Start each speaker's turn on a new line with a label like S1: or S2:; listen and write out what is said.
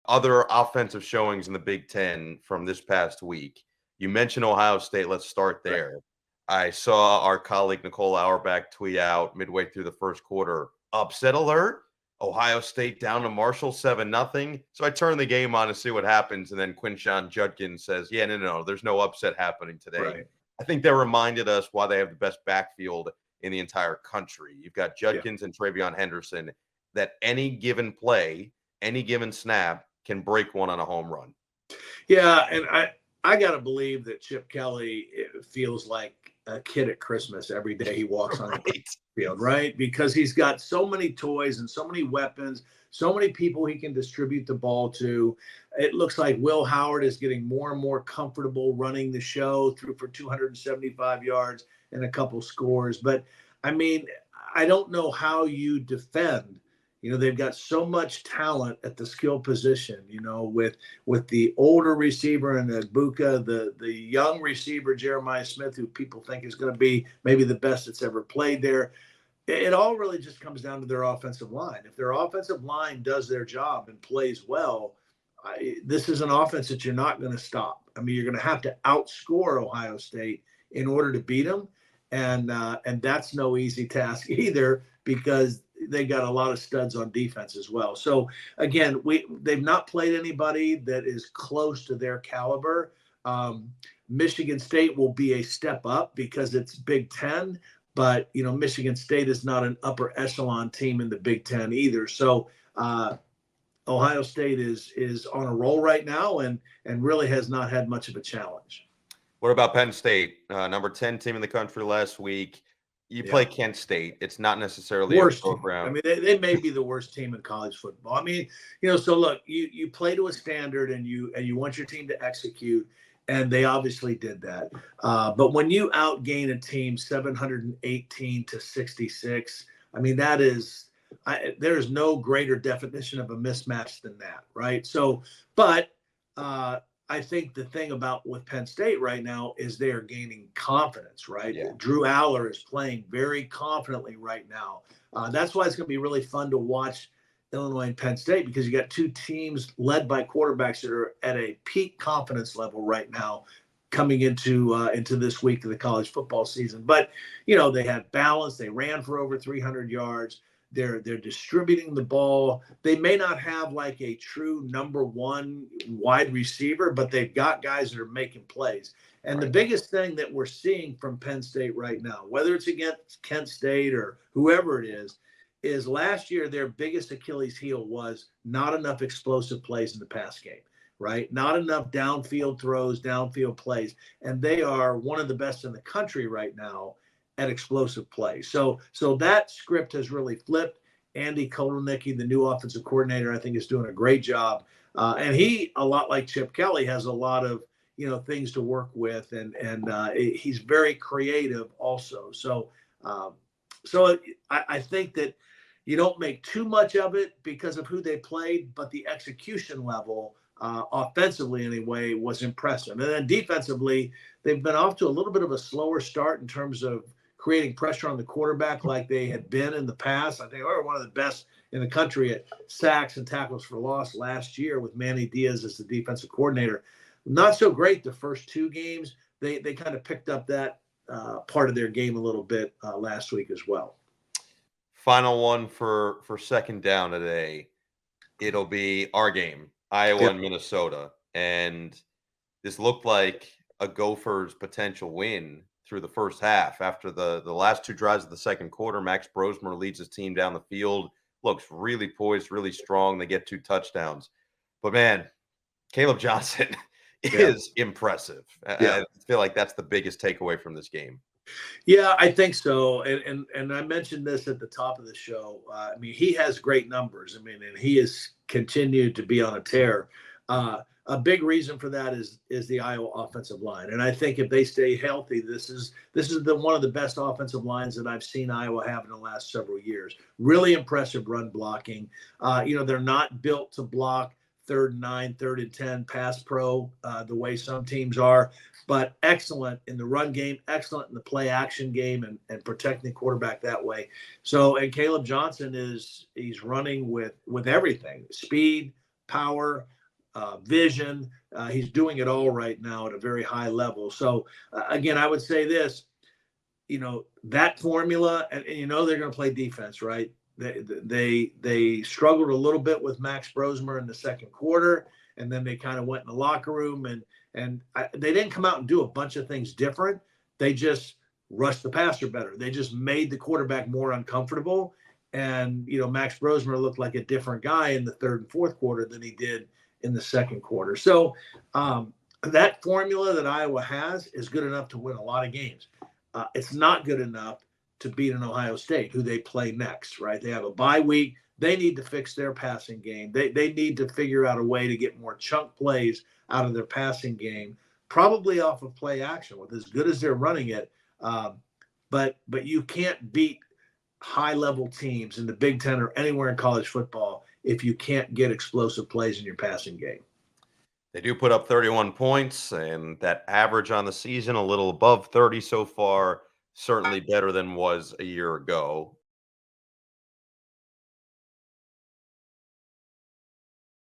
S1: other offensive showings in the Big Ten from this past week. You mentioned Ohio State. Let's start there. Right. I saw our colleague Nicole Auerbach tweet out midway through the first quarter, upset alert. Ohio State down to Marshall 7-0. So I turned the game on to see what happens. And then Quinshon Judkins says, yeah, no, there's no upset happening today. Right. I think that reminded us why they have the best backfield in the entire country. You've got Judkins and Travion Henderson that any given play, any given snap can break one on a home run.
S2: Yeah, and I got to believe that Chip Kelly feels like a kid at Christmas every day he walks on the field, right? Because he's got so many toys and so many weapons, so many people he can distribute the ball to. It looks like Will Howard is getting more and more comfortable running the show through for 275 yards and a couple scores. But, I mean, I don't know how you defend. You know, they've got so much talent at the skill position, you know, with the older receiver and Ibuka, the young receiver, Jeremiah Smith, who people think is going to be maybe the best that's ever played there. It all really just comes down to their offensive line. If their offensive line does their job and plays well, this is an offense that you're not going to stop. I mean, you're going to have to outscore Ohio State in order to beat them. And that's no easy task either, because they got a lot of studs on defense as well. So again, they've not played anybody that is close to their caliber. Michigan State will be a step up because it's Big Ten, but you know, Michigan State is not an upper echelon team in the Big Ten either. So Ohio State is on a roll right now and really has not had much of a challenge.
S1: What about Penn State? Number 10 team in the country last week. You play Kent State. It's not necessarily
S2: worst
S1: a program.
S2: I mean, they may be the worst team in college football. I mean, you know, so look, you play to a standard and you want your team to execute, and they obviously did that. But when you outgain a team 718-66, I mean, that is there's no greater definition of a mismatch than that, right? So, but I think the thing about with Penn State right now is they are gaining confidence, right? Yeah. Drew Aller is playing very confidently right now. That's why it's going to be really fun to watch Illinois and Penn State, because you got two teams led by quarterbacks that are at a peak confidence level right now coming into this week of the college football season. But, you know, they had balance. They ran for over 300 yards. They're distributing the ball. They may not have like a true number one wide receiver, but they've got guys that are making plays. And the biggest thing that we're seeing from Penn State right now, whether it's against Kent State or whoever it is last year their biggest Achilles heel was not enough explosive plays in the pass game, right? Not enough downfield throws, downfield plays. And they are one of the best in the country right now at explosive play. So that script has really flipped. Andy Kotelnicki, the new offensive coordinator, I think is doing a great job. And he, a lot like Chip Kelly, has a lot of, you know, things to work with. And he's very creative also. So I think that you don't make too much of it because of who they played, but the execution level, offensively anyway, was impressive. And then defensively, they've been off to a little bit of a slower start in terms of creating pressure on the quarterback like they had been in the past. I think they were one of the best in the country at sacks and tackles for loss last year with Manny Diaz as the defensive coordinator. Not so great the first two games. They kind of picked up that part of their game a little bit last week as well.
S1: Final one for second down today. It'll be our game, Iowa and Minnesota. And this looked like a Gophers potential win through the first half. After the last two drives of the second quarter, Max Brosmer leads his team down the field, looks really poised, really strong. They get 2 touchdowns. But, man, Caleb Johnson is impressive. I feel like that's the biggest takeaway from this game.
S2: Yeah, I think so. And I mentioned this at the top of the show. I mean, he has great numbers. I mean, and he has continued to be on a tear. A big reason for that is the Iowa offensive line. And I think if they stay healthy, this is one of the best offensive lines that I've seen Iowa have in the last several years. Really impressive run blocking. They're not built to block 3rd and 9, 3rd and 10 pass pro the way some teams are, but excellent in the run game, excellent in the play action game and protecting the quarterback that way. So, and Caleb Johnson he's running with everything, speed, power, vision. He's doing it all right now at a very high level. So again, I would say this, that formula, and they're going to play defense, right? They struggled a little bit with Max Brosmer in the second quarter, and then they kind of went in the locker room and they didn't come out and do a bunch of things different. They just rushed the passer better. They just made the quarterback more uncomfortable. And, Max Brosmer looked like a different guy in the third and fourth quarter than he did in the second quarter. So that formula that Iowa has is good enough to win a lot of games. It's not good enough to beat an Ohio State, who they play next, right? They have a bye week. They need to fix their passing game. They need to figure out a way to get more chunk plays out of their passing game, probably off of play action with as good as they're running it. But you can't beat high-level teams in the Big Ten or anywhere in college football if you can't get explosive plays in your passing game.
S1: They do put up 31 points, and that average on the season, a little above 30 so far, certainly better than was a year ago.